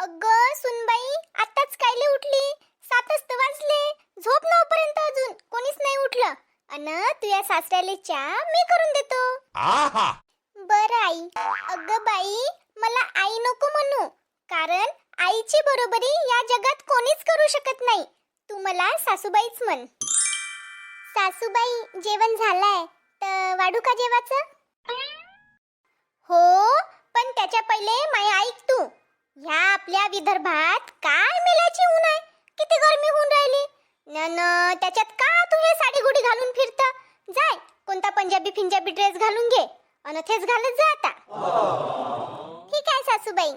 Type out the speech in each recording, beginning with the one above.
अगं सुनबाई, आताच कायले उठली? 7च तर वाजले. झोप न पर्यंत अजून कोणीच नाही उठलं. अन तुझ्या सासऱ्याला चहा मी करून देतो. आहा बरं आई. अगं बाई, मला आई नको म्हणू, कारण आईची बरोबरी या जगात कोणीच करू शकत नाही. तू मला सासूबाईच म्हण. सासूबाई, जेवण झालंय तर वाढू का जेवाचं? हो, पण त्याच्या पहिले माय ऐक तू. ह्या आपल्या विदर्भात काय मेलाची ऊन आहे, किती गरमी होऊन राहिली. न त्याच्यात का तू हे साडी गुडी घालून फिरता? जाय कोणता पंजाबी ड्रेस घालून घे अन तेच घालत जा आता. ठीक आहे सासूबाई.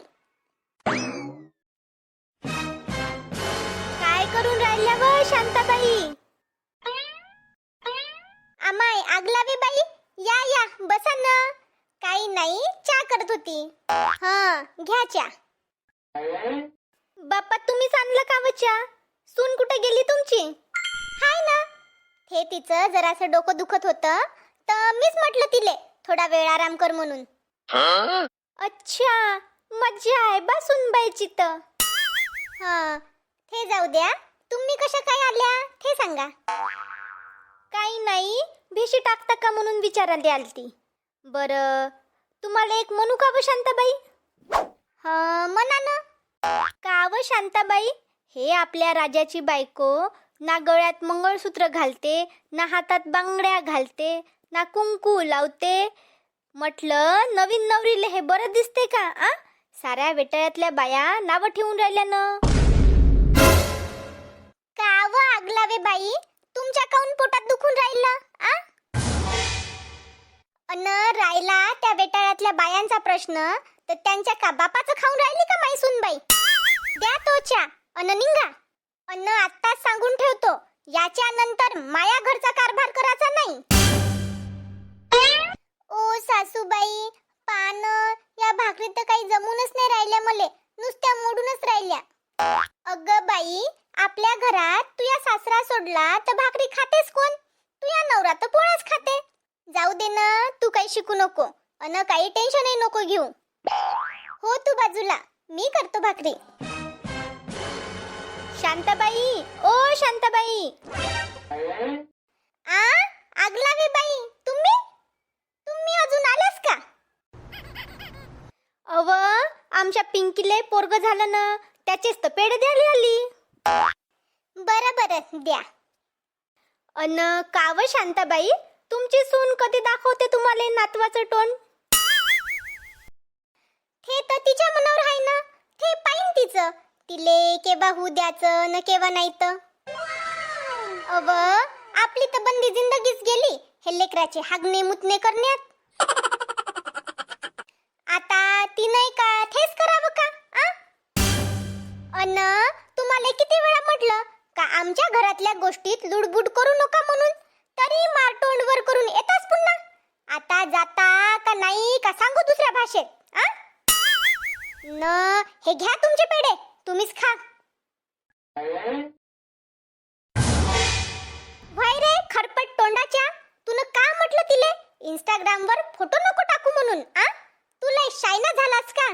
काय करून राहिल्या व शांताबाई? आमाय आग लावे बाई. या या बसा ना. काही नाही, चहा करत होती. हा घ्या चहा. बाप्पा, तुम्हीच आणलं का व चहा? सून कुठे गेली तुमची? हाय ना. हे तिचं जरासं डोकं दुखत होतं तर मीच म्हटलं तिले थोडा वेळ आराम कर म्हणून. अच्छा, मज्जा आहे बा सुनबाईची तर. हा, ते जाऊ द्या. तुम्ही कशा काय आल्या ते सांगा. काही नाही, भेशी टाकता का म्हणून विचारायला आलती. बरं, तुम्हाला एक म्हणू का व शांताबाई? हा म्हणा ना. का व शांताबाई, हे आपल्या राजाची बायको ना गळ्यात मंगळसूत्र घालते, ना हातात बांगड्या घालते, ना कुंकू लावते. म्हटलं नवीन नवरीला हे बरं दिसते का? साऱ्या वेटाळ्यातल्या बाया नावं ठेवून राहिल्या ना. का व आगलावे बाई, तुमच्या काऊन पोटात दुखून राहिलं? अन राहिला त्या वेटाळ्यातल्या बायांचा प्रश्न, तर त्यांच्या का बापाचं खाऊन राहिली का माई सुनबाई? द्या तो चहा अन निघा. अन आत्ताच सांगून ठेवतो, याच्या नंतर माया घरचा कारभार करायचा नाही. ओ सासूबाई, पान या भाकरी तर काही जमूनच नाही राहिल्या मले, नुसत्या मोडूनच राहिल्या. अगं बाई, आपल्या घरात तुझ्या सासरा सोडला तर भाकरी खातेस कोण? तुझ्या नवरा तर पोळ्याच खाते. जाऊ दे ना, तू काही शिकू नको अन काही टेन्शनही नको घेऊ. हो तू बाजूला, मी करतो भाकरी. शांताबाई, ओ शांताबाई. आगलावे बाई, तुम्ही अजून आलास का? अव, आमच्या पिंकीले पोरग झालं ना, त्याचेच तर पेढे द्यायला आली. बरं द्या. अन काव शांताबाई, तुमची सून कधी दाखवते तुम्हाला नातवाचं तोंड? ते तर तिच्या मनावर आहे ना, ते पाहिन तिचं. तिले केव्हा होऊ द्याचं न केव्हा नाही तर. अव, आपली तर बंदी जिंदगीच गेली हे लेकराचे हागणे मुतणे करण्यात. आता ती नाही का थेच करावं का? अन तुम्हाला किती वेळा म्हटलं का आमच्या घरातल्या गोष्टीत लुडबुड करू नका म्हणून, तरी मारतोंड वर करून येताच पुन्हा. आता जाता का नाही का सांगू दुसऱ्या भाषेत? न हे घ्या तुमचे पेढे, तुम्हीच खा. व्हाय रे खरपट तोंडाच्या, तुन का म्हटलं तिले इंस्टाग्राम वर फोटो नको टाकू म्हणून? तुला शायना झालास का?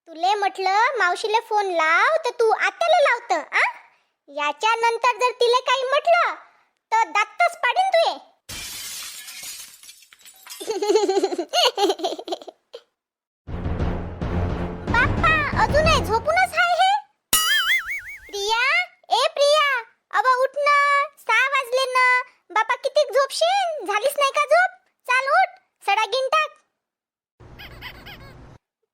तुले म्हटलं मावशीला फोन लाव तर तू आत्याला लावतं. याच्या नंतर जर तिले काही म्हटलं तर दातच पाडीन तुये. बाप्पा, अजूनही झोपूनच आहे हे. प्रिया, ए प्रिया, अव उठ ना, 6 वाजले ना. बापा किती झोपशील? झालीच नाही का झोप? चाल उठ, सडा गिन टाक.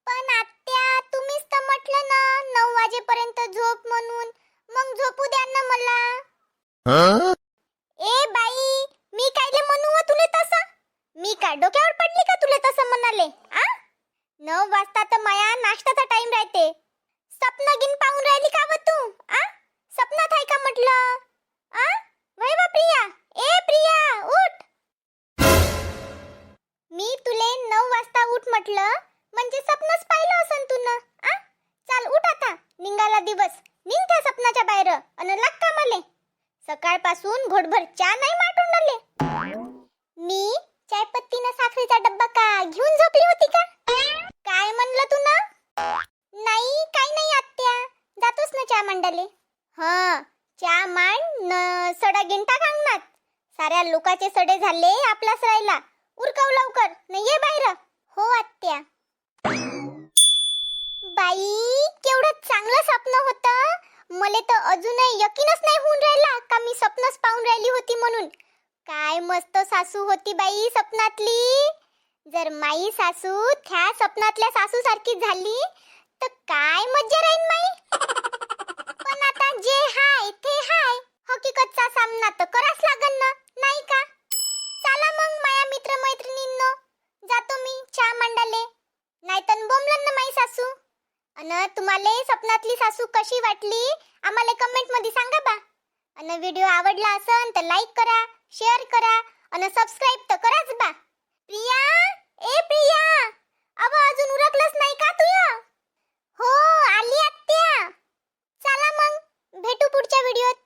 पण आत्या, तुम्हीच तर म्हटलं ना 9 वाजेपर्यंत झोप म्हणून, मग झोपू द्या ना मला. ए बाई, मी कायले म्हणू व तुले तसं? मी काय डोक्यावर पडली का तुले तसं म्हणाले? 9 वाजता तर माया नाश्त्याचा टाइम राहते. सपना गिन पाहून राहिली का व तू? सपनात आहे का म्हटलं? वय वा प्रिया, ए प्रिया उठ. मी तुले 9 वाजता उठ म्हटलं म्हणजे सपनच पाहिलं असन तू ना. चाल उठ आता, निघाला दिवस. निघ त्या सपनाच्या बाहेर अन लाग कामाले. सकाळपासून घोटभर चहा नाही माटून राहिले. मी चायपत्तीनं साखरेचा डब्बा का घेऊन झोपली होती का? काय म्हणलं तू ना? नाही, काही नाही आत्या. त्याले. हा, चहा मांड न सडा गिंटा कांगणात. साऱ्या लोकाचे सडे झाले, आपलाच राहिला. उरकव लवकर न ये बाहेर. हो आत्या. बाई, केवढं चांगलं स्वप्न होतं. मला तर अजूनही यकीनच नाही होऊन राहिला का मी स्वप्नच पाहून राहिली होती म्हणून. काय मस्त सासू होती बाई स्वप्नातली. जर माई सासू त्या स्वप्नातल्या सासू सारखी झाली तर काय मज्जा राहील माई. पण आता जे हाय ते हाय. हकीकतचा सामना तर कराच लागन ना, नाही का? चला मग माया मित्र मैत्रिणींनो, जातो मी चहा मांडाले. नाहीतर बोंबलन ना माई सासू. अन तुम्हाला स्वप्नातली सासू कशी वाटली आम्हाला कमेंट मध्ये सांगा बा. अन व्हिडिओ आवडला असन तर लाईक करा, शेअर करा आणि सबस्क्राइब तर कराच बा. प्रिया, ए प्रिया, अव अजून उरकलंच नाही का तुया? हो, आली आत्या. चला मग भेटू पुढच्या व्हिडिओत.